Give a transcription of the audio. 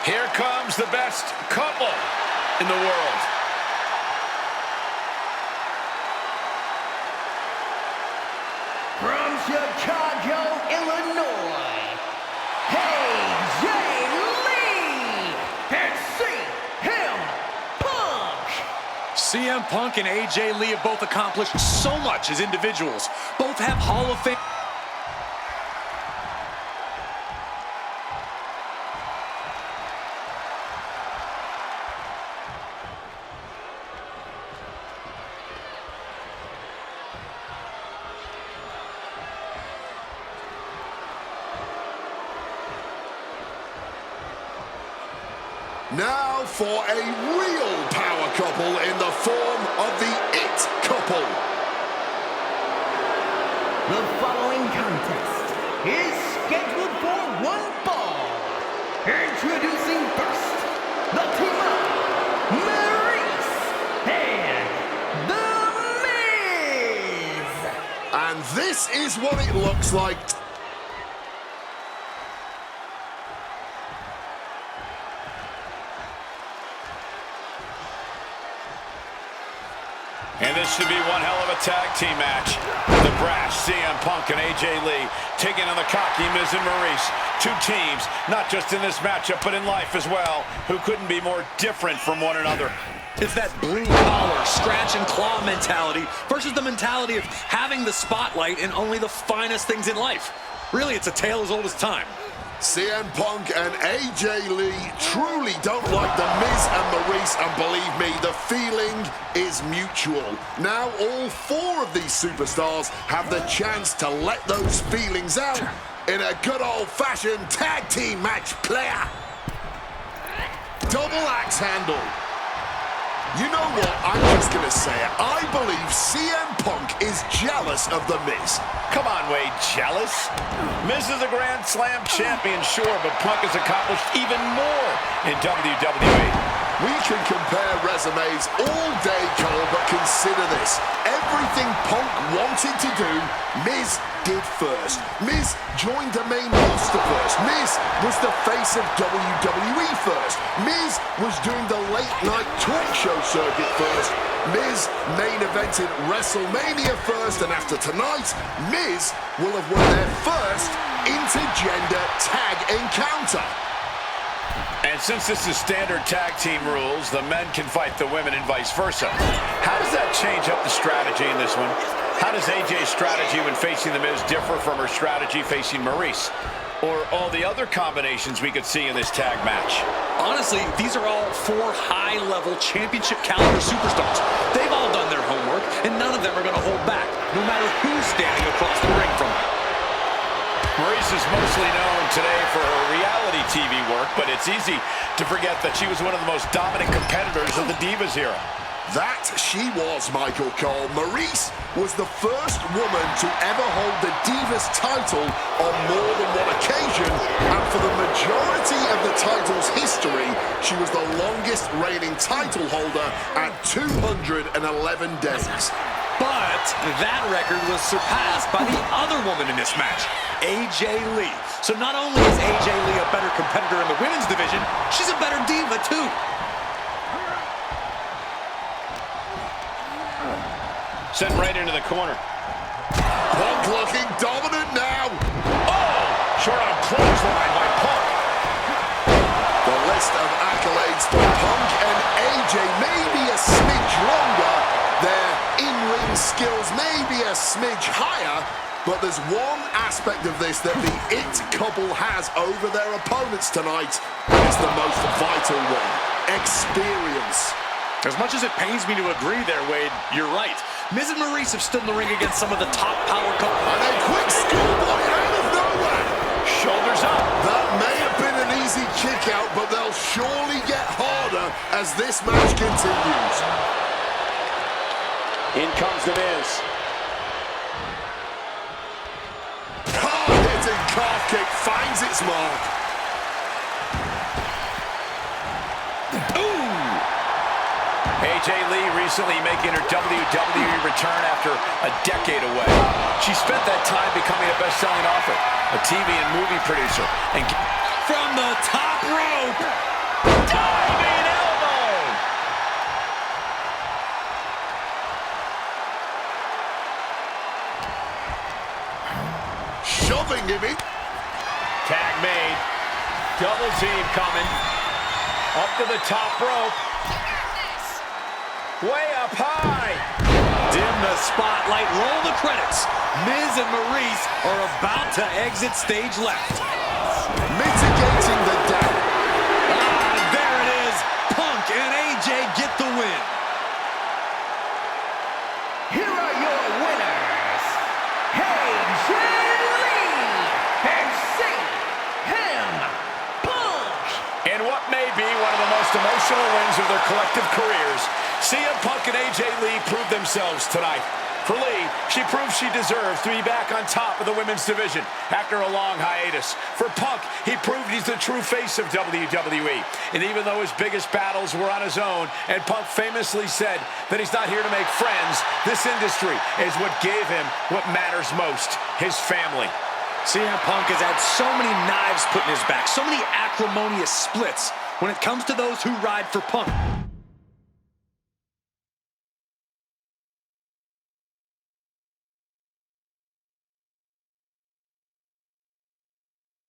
Here comes the best couple in the world. From Chicago, Illinois, AJ Lee and CM Punk. CM Punk and AJ Lee have both accomplished so much as individuals. Both have Hall of Fame. Now for a real power couple in the form of the It Couple. The following contest is scheduled for one fall. Introducing first, the team of Maurice and The Miz. And this is what it looks like. And this should be one hell of a tag team match. The brash CM Punk and AJ Lee taking on the cocky Miz and Maurice. Two teams, not just in this matchup, but in life as well, who couldn't be more different from one another. It's that blue-collar, scratch-and-claw mentality versus the mentality of having the spotlight in only the finest things in life. Really, it's a tale as old as time. CM Punk and AJ Lee truly don't like the Miz and Maurice, and believe me, the feeling is mutual. Now all four of these superstars have the chance to let those feelings out in a good old-fashioned tag team match player. Double axe handle. You know what? I'm just gonna say it. I believe CM Punk is jealous of the Miz. Come on, Wade, jealous? Miz is a Grand Slam champion, sure, but Punk has accomplished even more in WWE. We can compare resumes all day, Cole, but consider this. Everything Punk wanted to do, Miz did first. Miz joined the main roster first. Miz was the face of WWE first. Miz was doing the late-night talk show circuit first. Miz main evented WrestleMania first, and after tonight, Miz will have won their first intergender tag encounter. And since this is standard tag team rules, the men can fight the women and vice versa. How does that change up the strategy in this one? How does AJ's strategy when facing the Miz differ from her strategy facing Maurice? Or all the other combinations we could see in this tag match? Honestly, these are all four high-level championship-caliber superstars. They've all done their homework, and none of them are going to hold back, no matter who's standing across the ring from them. Maurice is mostly known today for her reality TV work, but it's easy to forget that she was one of the most dominant competitors of the Divas era. That she was, Michael Cole. Maurice was the first woman to ever hold the Divas title on more than one occasion, and for the majority of the title's history, she was the longest reigning title holder at 211 days. But that record was surpassed by the other woman in this match, AJ Lee. So not only is AJ Lee a better competitor in the women's division, she's a better diva too. Sent right into the corner. Punk looking dominant now. Oh! Short on clothesline by Punk. The list of accolades for Punk and AJ may be a smidge longer. Their in-ring skills may be a smidge higher, but there's one aspect of this that the It Couple has over their opponents tonight, and it's the most vital one: experience. As much as it pains me to agree there, Wade, you're right. Miz and Maurice have stood in the ring against some of the top power couples. And a quick schoolboy out of nowhere. Shoulders up. That may have been an easy kick out, but they'll surely get harder as this match continues. In comes the Miz. Hard-hitting calf kick finds its mark. Ooh! AJ Lee recently making her WWE return after a decade away. She spent that time becoming a best-selling author, a TV and movie producer, and From the top rope, Diving elbow! Shoving him in. Tag made. Double team coming. Up to the top rope. Way up high. Dim the spotlight, roll the credits. Miz and Maurice are about to exit stage left. Mitigating the doubt. Ah, there it is. Punk and AJ get the win. Here are your winners, AJ Lee and CM Punk. In what may be one of the most emotional wins of their collective careers, CM Punk and AJ Lee proved themselves tonight. For Lee, she proved she deserves to be back on top of the women's division after a long hiatus. For Punk, he proved he's the true face of WWE. And even though his biggest battles were on his own, and Punk famously said that he's not here to make friends, this industry is what gave him what matters most, his family. CM Punk has had so many knives put in his back, so many acrimonious splits when it comes to those who ride for Punk.